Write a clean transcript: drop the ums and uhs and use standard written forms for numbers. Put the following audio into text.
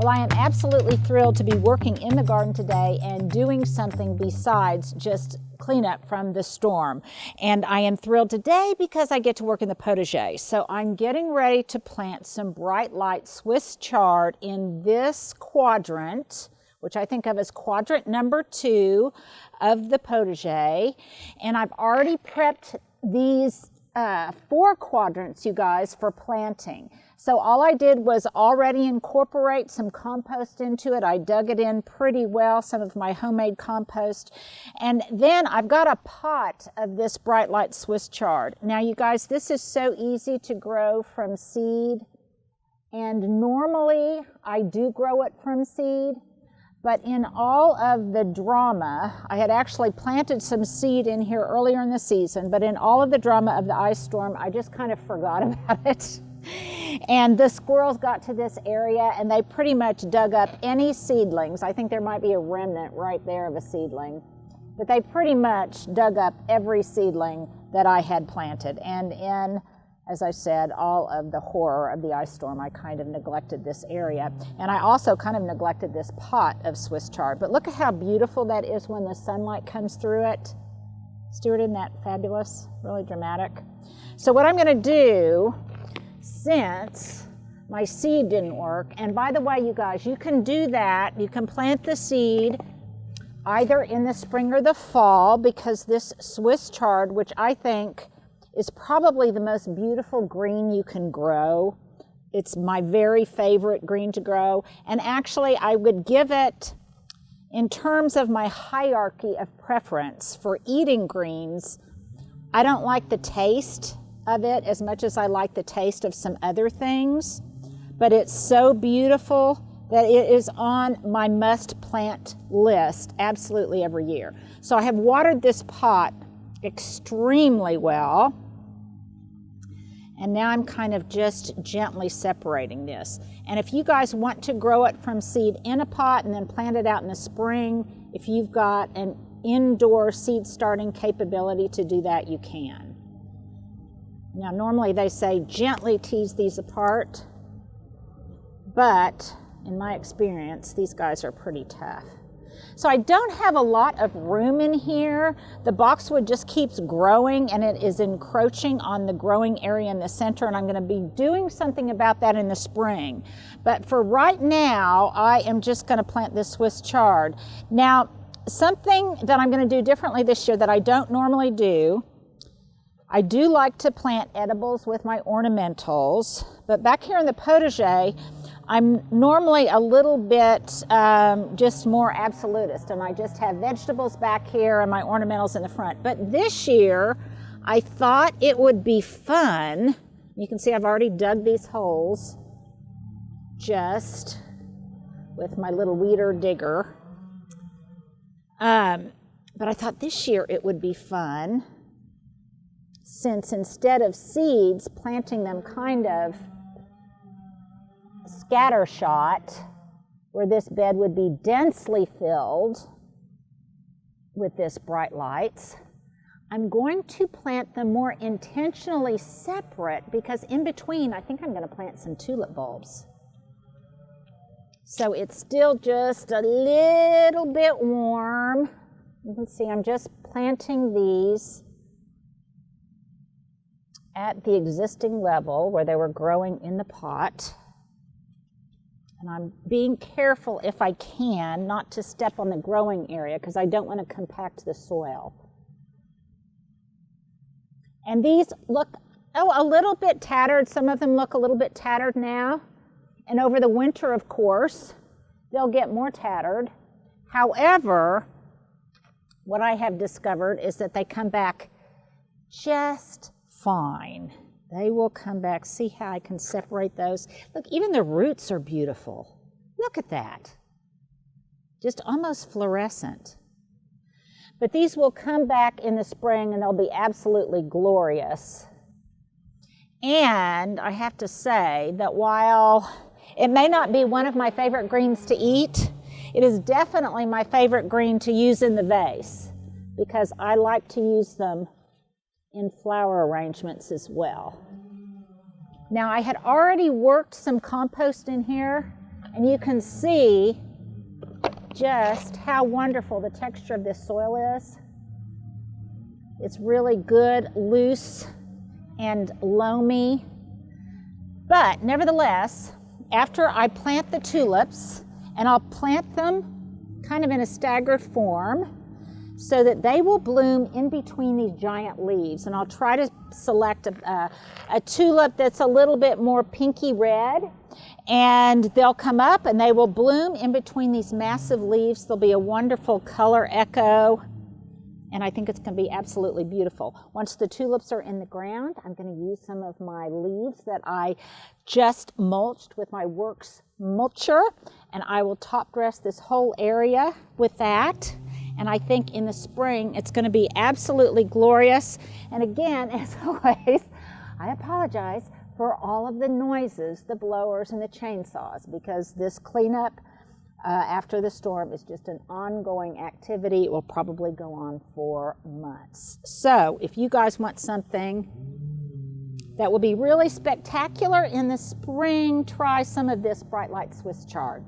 Well, I am absolutely thrilled to be working in the garden today and doing something besides just cleanup from the storm. And I am thrilled today because I get to work in the potager. So I'm getting ready to plant some bright light Swiss chard in this quadrant, which I think of as quadrant number 2 of the potager. And I've already prepped these 4 quadrants, you guys, for planting. So all I did was already incorporate some compost into it. I dug it in pretty well, some of my homemade compost. And then I've got a pot of this bright light Swiss chard. Now you guys, this is so easy to grow from seed. And normally I do grow it from seed. But in all of the drama, I had actually planted some seed in here earlier in the season, but in all of the drama of the ice storm, I just kind of forgot about it. And the squirrels got to this area and they pretty much dug up any seedlings. I think there might be a remnant right there of a seedling, but they pretty much dug up every seedling that I had planted. And in, as I said, all of the horror of the ice storm, I kind of neglected this area. And I also kind of neglected this pot of Swiss chard. But look at how beautiful that is when the sunlight comes through it. Stuart, isn't that fabulous? Really dramatic. So what I'm going to do, since my seed didn't work, and by the way, you guys, you can do that. You can plant the seed either in the spring or the fall, because this Swiss chard, which I think is probably the most beautiful green you can grow. It's my very favorite green to grow. And actually, I would give it, in terms of my hierarchy of preference for eating greens, I don't like the taste of it as much as I like the taste of some other things, but it's so beautiful that it is on my must plant list absolutely every year. So I have watered this pot extremely well. And now I'm kind of just gently separating this. And if you guys want to grow it from seed in a pot and then plant it out in the spring, if you've got an indoor seed starting capability to do that, you can. Now normally they say gently tease these apart, but in my experience, these guys are pretty tough. So I don't have a lot of room in here. The boxwood just keeps growing and it is encroaching on the growing area in the center, and I'm going to be doing something about that in the spring. But for right now, I am just going to plant this Swiss chard. Now, something that I'm going to do differently this year that I don't normally do, I do like to plant edibles with my ornamentals, but back here in the potager, I'm normally a little bit just more absolutist, and I just have vegetables back here and my ornamentals in the front. But this year, I thought it would be fun. You can see I've already dug these holes just with my little weeder digger. But I thought this year it would be fun, since instead of seeds, planting them kind of scattershot, where this bed would be densely filled with this bright lights, I'm going to plant them more intentionally separate, because in between I think I'm going to plant some tulip bulbs. So it's still just a little bit warm. You can see I'm just planting these at the existing level where they were growing in the pot. And I'm being careful, if I can, not to step on the growing area, because I don't want to compact the soil. And these look, a little bit tattered. Some of them look a little bit tattered now. And over the winter, of course, they'll get more tattered. However, what I have discovered is that they come back just fine. They will come back. See how I can separate those? Look, even the roots are beautiful. Look at that. Just almost fluorescent. But these will come back in the spring and they'll be absolutely glorious. And I have to say that while it may not be one of my favorite greens to eat, it is definitely my favorite green to use in the vase, because I like to use them in flower arrangements as well. Now, I had already worked some compost in here, And you can see just how wonderful the texture of this soil is. It's really good, loose, and loamy. But nevertheless, after I plant the tulips, and I'll plant them kind of in a staggered form so that they will bloom in between these giant leaves. And I'll try to select a tulip that's a little bit more pinky red, and they'll come up and they will bloom in between these massive leaves. There'll be a wonderful color echo, and I think it's going to be absolutely beautiful. Once the tulips are in the ground, I'm going to use some of my leaves that I just mulched with my Works mulcher, and I will top dress this whole area with that. And I think in the spring it's going to be absolutely glorious. And again, as always, I apologize for all of the noises, the blowers and the chainsaws, because this cleanup after the storm is just an ongoing activity. It will probably go on for months. So if you guys want something that will be really spectacular in the spring, try some of this Bright Light Swiss Chard.